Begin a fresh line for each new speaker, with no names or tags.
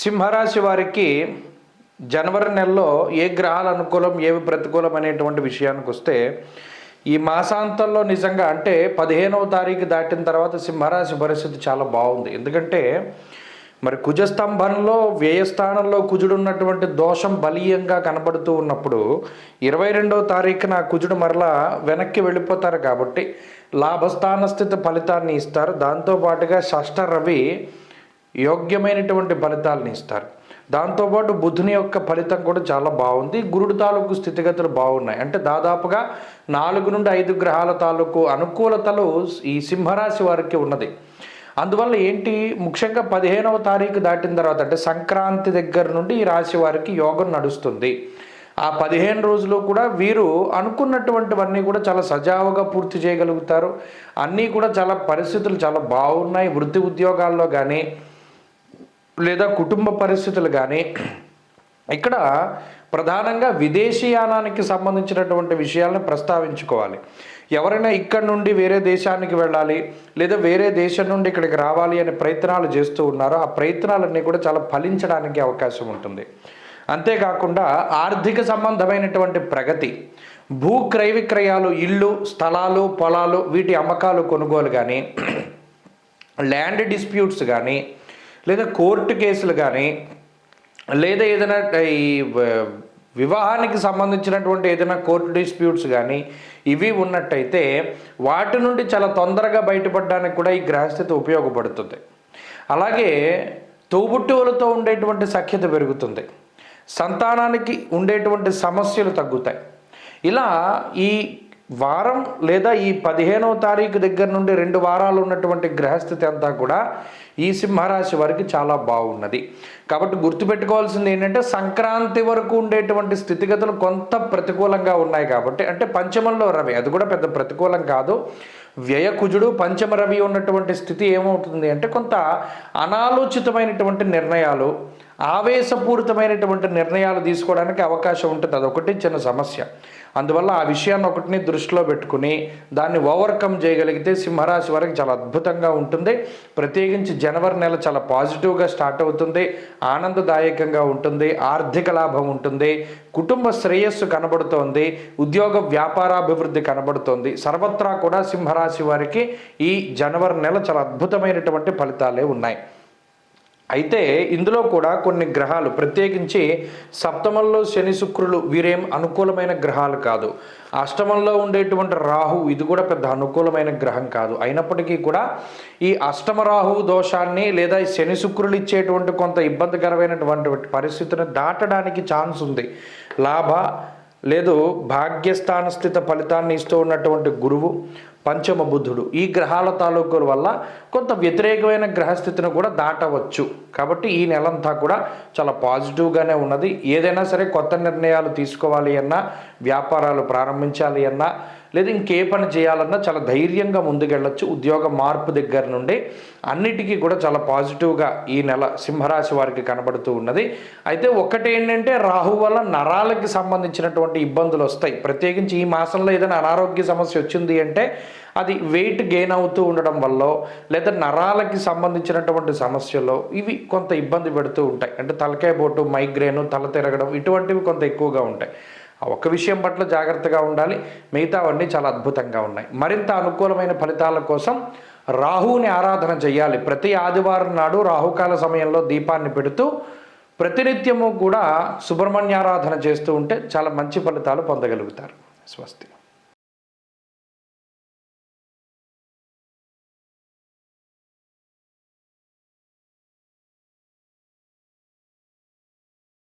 సింహరాశి వారికి జనవరి నెలలో ఏ గ్రహాలు అనుకూలం ఏవి ప్రతికూలం అనేటువంటి విషయానికి వస్తే ఈ మాసాంతంలో నిజంగా అంటే 15వ తారీఖు దాటిన తర్వాత సింహరాశి పరిస్థితి చాలా బాగుంది. ఎందుకంటే మరి కుజస్తంభంలో వ్యయస్థానంలో కుజుడు ఉన్నటువంటి దోషం బలీయంగా కనబడుతూ ఉన్నప్పుడు 22వ తారీఖున కుజుడు మరలా వెనక్కి వెళ్ళిపోతారు కాబట్టి లాభస్థాన స్థితి ఫలితాన్ని ఇస్తారు. దాంతోపాటుగా షష్ఠ రవి యోగ్యమైనటువంటి ఫలితాలను ఇస్తారు. దాంతోపాటు బుధుని యొక్క ఫలితం కూడా చాలా బాగుంది. గురుడు తాలూకు స్థితిగతులు బాగున్నాయి. అంటే దాదాపుగా 4 నుండి 5 గ్రహాల తాలూకు అనుకూలతలు ఈ సింహరాశి వారికి ఉన్నది. అందువల్ల ఏంటి ముఖ్యంగా 15వ తారీఖు దాటిన తర్వాత అంటే సంక్రాంతి దగ్గర నుండి ఈ రాశి వారికి యోగం నడుస్తుంది. ఆ 15 రోజులు కూడా వీరు అనుకున్నటువంటివన్నీ కూడా చాలా సజావుగా పూర్తి చేయగలుగుతారు. అన్నీ కూడా చాలా పరిస్థితులు చాలా బాగున్నాయి. వృత్తి ఉద్యోగాల్లో కానీ లేదా కుటుంబ పరిస్థితులు కానీ ఇక్కడ ప్రధానంగా విదేశీయానానికి సంబంధించినటువంటి విషయాలను ప్రస్తావించుకోవాలి. ఎవరైనా ఇక్కడి నుండి వేరే దేశానికి వెళ్ళాలి లేదా వేరే దేశం నుండి ఇక్కడికి రావాలి అనే ప్రయత్నాలు చేస్తూ ఉన్నారో ఆ ప్రయత్నాలన్నీ కూడా చాలా ఫలించడానికి అవకాశం ఉంటుంది. అంతేకాకుండా ఆర్థిక సంబంధమైనటువంటి ప్రగతి, భూ క్రయ విక్రయాలు, ఇళ్ళు స్థలాలు పొలాలు వీటి అమ్మకాలు కొనుగోలు కానీ ల్యాండ్ డిస్ప్యూట్స్ కానీ లేదా కోర్టు కేసులు కానీ లేదా ఏదైనా ఈ వివాహానికి సంబంధించినటువంటి ఏదైనా కోర్టు డిస్ప్యూట్స్ కానీ ఇవి ఉన్నట్టయితే వాటి నుండి చాలా తొందరగా బయటపడడానికి కూడా ఈ గ్రహస్థితి ఉపయోగపడుతుంది. అలాగే తోబుట్టువులతో ఉండేటువంటి సఖ్యత పెరుగుతుంది. సంతానానికి ఉండేటువంటి సమస్యలు తగ్గుతాయి. ఇలా ఈ వారం లేదా ఈ 15వ తారీఖు దగ్గర నుండి 2 వారాలు ఉన్నటువంటి గ్రహస్థితి అంతా కూడా ఈ సింహరాశి వారికి చాలా బాగున్నది. కాబట్టి గుర్తుపెట్టుకోవాల్సింది ఏంటంటే సంక్రాంతి వరకు ఉండేటువంటి స్థితిగతులు కొంత ప్రతికూలంగా ఉన్నాయి. కాబట్టి అంటే పంచమంలో రవి అది కూడా పెద్ద ప్రతికూలం కాదు. వ్యయకుజుడు పంచమ రవి ఉన్నటువంటి స్థితి ఏమవుతుంది అంటే కొంత అనాలోచితమైనటువంటి నిర్ణయాలు, ఆవేశపూరితమైనటువంటి నిర్ణయాలు తీసుకోవడానికి అవకాశం ఉంటుంది. అదొకటి చిన్న సమస్య. అందువల్ల ఆ విషయాన్ని ఒకటిని దృష్టిలో పెట్టుకుని దాన్ని ఓవర్కమ్ చేయగలిగితే సింహరాశి వారికి చాలా అద్భుతంగా ఉంటుంది. ప్రత్యేకించి జనవరి నెల చాలా పాజిటివ్గా స్టార్ట్ అవుతుంది, ఆనందదాయకంగా ఉంటుంది, ఆర్థిక లాభం ఉంటుంది, కుటుంబ శ్రేయస్సు కనబడుతోంది, ఉద్యోగ వ్యాపారాభివృద్ధి కనబడుతోంది. సర్వత్రా కూడా సింహరాశి వారికి ఈ జనవరి నెల చాలా అద్భుతమైనటువంటి ఫలితాలే ఉన్నాయి. అయితే ఇందులో కూడా కొన్ని గ్రహాలు ప్రత్యేకించి సప్తమంలో శని శుక్రులు వీరేం అనుకూలమైన గ్రహాలు కాదు. అష్టమంలో ఉండేటువంటి రాహు ఇది కూడా పెద్ద అనుకూలమైన గ్రహం కాదు. అయినప్పటికీ కూడా ఈ అష్టమ రాహు దోషాన్ని లేదా శని శుక్రులు ఇచ్చేటువంటి కొంత ఇబ్బందికరమైనటువంటి పరిస్థితిని దాటడానికి ఛాన్స్ ఉంది. లాభ లేదు భాగ్యస్థాన స్థిత ఫలితాన్ని ఇస్తూ ఉన్నటువంటి గురువు, పంచమ బుధుడు ఈ గ్రహాల తాలూకుల వల్ల కొంత వ్యతిరేకమైన గ్రహస్థితిని కూడా దాటవచ్చు. కాబట్టి ఈ నెలంతా కూడా చాలా పాజిటివ్గానే ఉన్నది. ఏదైనా సరే కొత్త నిర్ణయాలు తీసుకోవాలి అన్నా, వ్యాపారాలు ప్రారంభించాలి అన్నా లేదా ఇంకే పని చేయాలన్నా చాలా ధైర్యంగా ముందుకెళ్ళచ్చు. ఉద్యోగ మార్పు దగ్గర నుండి అన్నిటికీ కూడా చాలా పాజిటివ్గా ఈ నెల సింహరాశి వారికి కనబడుతూ ఉన్నది. అయితే ఒకటి ఏంటంటే రాహు వల్ల నరాలకి సంబంధించినటువంటి ఇబ్బందులు వస్తాయి. ప్రత్యేకించి ఈ మాసంలో ఏదైనా అనారోగ్య సమస్య వచ్చింది అంటే అది వెయిట్ గెయిన్ అవుతూ ఉండడం వల్ల లేదా నరాలకి సంబంధించినటువంటి సమస్యలు ఇవి కొంత ఇబ్బంది పెడుతూ ఉంటాయి. అంటే తలకాయ పోటు, మైగ్రేను, తల తిరగడం ఇటువంటివి కొంత ఎక్కువగా ఉంటాయి. ఒక్క విషయం పట్ల జాగ్రత్తగా ఉండాలి. మిగతావన్నీ చాలా అద్భుతంగా ఉన్నాయి. మరింత అనుకూలమైన ఫలితాల కోసం రాహువుని ఆరాధన చేయాలి. ప్రతి ఆదివారం నాడు రాహుకాల సమయంలో దీపాన్ని పెడుతూ ప్రతినిత్యము కూడా సుబ్రహ్మణ్యారాధన చేస్తూ ఉంటే చాలా మంచి ఫలితాలు పొందగలుగుతారు. స్వస్తి.